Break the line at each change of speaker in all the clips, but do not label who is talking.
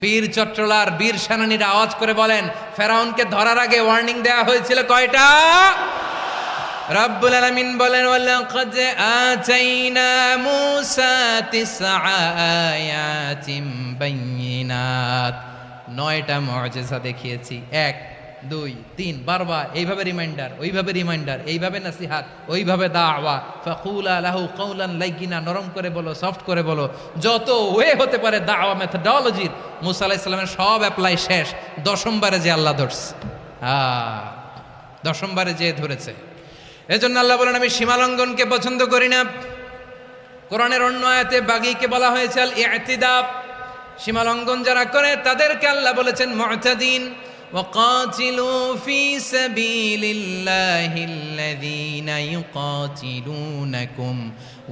বীর চট্টলার বীর সেনানীরা আওয়াজ করে বলেন, ফেরাউনকে ধরার আগে ওয়ার্নিং দেওয়া হয়েছিল কয়টা? রব্বুল আলামিন বলেন, ওয়ালাকাদ আতাইনা মূসা তিসআ আয়াতিন বাইয়িনাত, 9টা মুআজিজা দেখিয়েছি। 1 2 3 বারবার এইভাবে রিমাইন্ডার, ওইভাবে রিমাইন্ডার, এইভাবে নসিহাত, ওইভাবে দাওয়া। ফাকুলা লাহু কাওলান লাইয়িনা, নরম করে বলো, সফট করে বলো, যত ওয়ে হতে পারে দাওয়া মেথোডোলজির মুসা আলাইহিস সালামের সব অ্যাপ্লাই শেষ। 10মবারে যে আল্লাহ ধরছে, 10মবারে যে ধরেছে। এজন্য আল্লাহ বলেন, আমি সীমালঙ্ঘনকে পছন্দ করি না। কোরআনের অন্য আয়াতে বাগীকে বলা হয়েছে আল ইতিদা, সীমালঙ্ঘন যারা করে তাদেরকে আল্লাহ বলেছেন মুতাদিন। وقاتلوا في سبيل الله الذين يقاتلونكم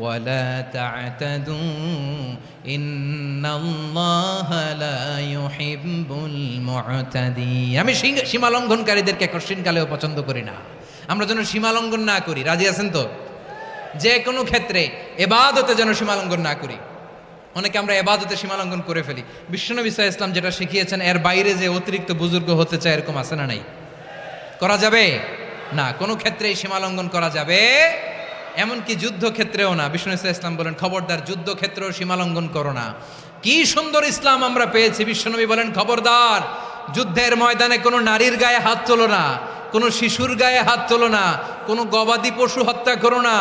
ولا تعتدوا إن الله لا يحب المعتدين। আমি সীমালঙ্ঘনকারীদেরকে কোশ্চিন কালেও পছন্দ করি না। আমরা যেন সীমালঙ্ঘন না করি, রাজি আছেন তো? যে কোনো ক্ষেত্রে ইবাদতে যেন সীমালঙ্ঘন না করি। অনেকে আমরা ইবাদতে সীমালঙ্ঘন করে ফেলি। বিশ্বনবী সাল্লাল্লাহু আলাইহি ওয়াসাল্লাম যেটা শিখিয়েছেন এর বাইরে যে অতিরিক্ত বুজুর্গ হতে চায়, এরকম আছে না নাই? করা যাবে না, কোনো ক্ষেত্রেই সীমালঙ্ঘন করা যাবে, এমনকি যুদ্ধক্ষেত্রেও না। বিশ্বনবী সাল্লাল্লাহু আলাইহি ওয়াসাল্লাম বলেন, খবরদার যুদ্ধক্ষেত্রেও সীমালঙ্ঘন করো না। কি সুন্দর ইসলাম আমরা পেয়েছি। বিশ্বনবী বলেন, খবরদার যুদ্ধের ময়দানে কোনো নারীর গায়ে হাত তোলো না, কোনো শিশুর গায়ে হাত তোলো না, কোনো গবাদি পশু হত্যা করো না,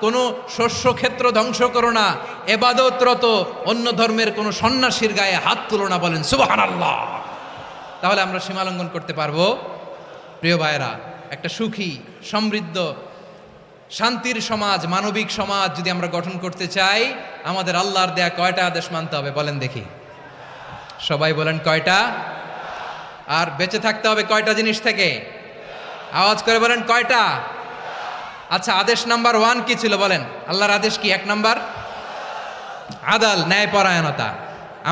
কোনো শস্য ক্ষেত্র ধ্বংস করো না, ইবাদতরত অন্য ধর্মের কোনো সন্ন্যাসীর গায়ে হাত তুলো না। বলেন সুবহানাল্লাহ। তাহলে আমরা সীমালঙ্ঘন করতে পারবো? প্রিয় ভাইরা, একটা সুখী, সমৃদ্ধ, শান্তির সমাজ, মানবিক সমাজ যদি আমরা গঠন করতে চাই, আমাদের আল্লাহর দেয়া কয়টা আদেশ মানতে হবে বলেন দেখি? সবাই বলেন কয়টা? আর বেঁচে থাকতে হবে কয়টা জিনিস থেকে? আওয়াজ করে বলেন কয়টা? আচ্ছা, আদেশ নাম্বার 1 কি ছিল বলেন? আল্লাহর আদেশ কি? 1 নাম্বার আদাল, ন্যায়পরায়ণতা।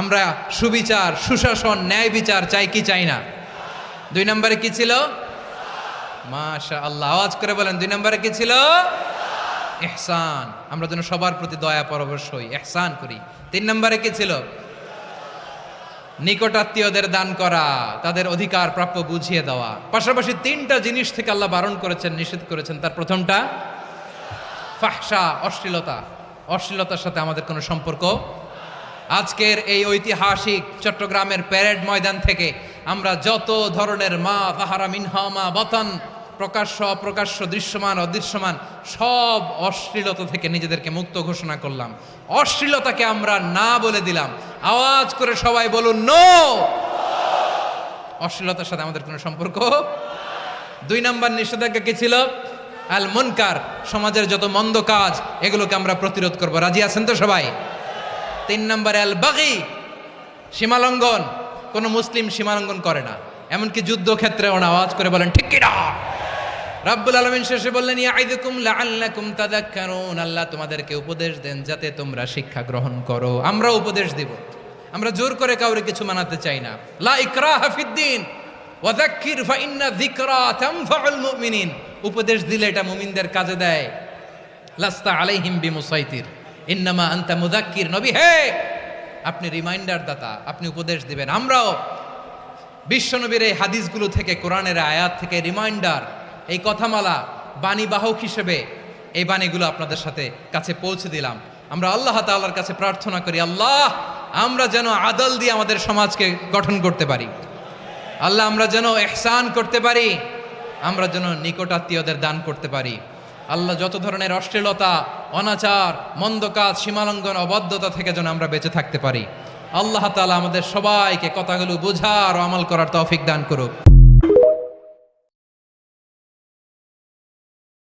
আমরা সুবিচার, সুশাসন, ন্যায় বিচার চাই কি চাই না? 2 নম্বরে কি ছিল? মাশাআল্লাহ, আওয়াজ করে বলেন 2 নম্বরে কি ছিল? ইহসান, আমরা যেন সবার প্রতি দয়া পরবশ হই, ইহসান করি। 3 নম্বরে কি ছিল? নিকটাত্মীয়দের দান করা, তাদের অধিকার প্রাপ্য বুঝিয়ে দেওয়া। পাশাপাশি 3টা জিনিস থেকে আল্লাহ বারণ করেছেন, নিষেধ করেছেন। তার প্রথমটা ফাহশা, অশ্লীলতা। অশ্লীলতার সাথে আমাদের কোনো সম্পর্ক। আজকের এই ঐতিহাসিক চট্টগ্রামের প্যারেড ময়দান থেকে আমরা যত ধরনের মা তাহারা মিনহা মা বাতান, প্রকাশ্য অপ্রকাশ্য, দৃশ্যমান অদৃশ্যমান, সব অশ্লীলতা থেকে নিজেদেরকে মুক্ত ঘোষণা করলাম। অশ্লীলতাকে আমরা না বলে দিলাম। আওয়াজ করে সবাই বলুন নো। অশ্লীলতার সাথে আমাদের কোনো সম্পর্ক। 2 নম্বর নিষেধাজ্ঞা কি ছিল? আল মুনকার, সমাজের যত মন্দ কাজ এগুলোকে আমরা প্রতিরোধ করব। রাজি আছেন তো সবাই? 3 নম্বরে আল বাগী, সীমালঙ্ঘন। কোনো মুসলিম সীমালঙ্ঘন করে না, এমনকি যুদ্ধক্ষেত্রেও না। আওয়াজ করে বলেন ঠিক কি না? রব্বুল আলামিন শেষে বললেন, ইয়াইদুকুম লাআল্লাকুম তাযাক্কারুন, আল্লাহ তোমাদেরকে উপদেশ দেন যাতে তোমরা শিক্ষা গ্রহণ করো। আমরা উপদেশ দেব, আমরা জোর করে কাউরে কিছু মানাতে চাই না। লা ইকরাহা ফিদ্দিন ওয়া যাক্কির ফাইন্না যিকরা তানফাউল মুমিনিন। উপদেশ দিলে এটা মুমিনদের কাজে দেয়। লাস্তা আলাইহিম বিমুসাইতির ইন্নামা আনতা মুযাক্কির। নবী হে, আপনি রিমাইন্ডার দাতা, আপনি উপদেশ দিবেন। আমরাও বিশ্বনবীর এই হাদিসগুলো থেকে, কোরআনের আয়াত থেকে রিমাইন্ডার, এই কথামালা, বাণীবাহক হিসেবে এই বাণীগুলো আপনাদের সাথে কাছে পৌঁছে দিলাম। আমরা আল্লাহ তাআলার কাছে প্রার্থনা করি, আল্লাহ আমরা যেন আদল দিয়ে আমাদের সমাজকে গঠন করতে পারি। আল্লাহ আমরা যেন ইহসান করতে পারি, আমরা যেন নিকটাত্মীয়দের দান করতে পারি। আল্লাহ যত ধরনের অশ্লীলতা, অনাচার, মন্দ কাজ, সীমালঙ্ঘন, অবাধ্যতা থেকে যেন আমরা বেঁচে থাকতে পারি। আল্লাহ তাআলা আমাদের সবাইকে কথাগুলো বোঝার ও আমল করার তৌফিক দান করুক।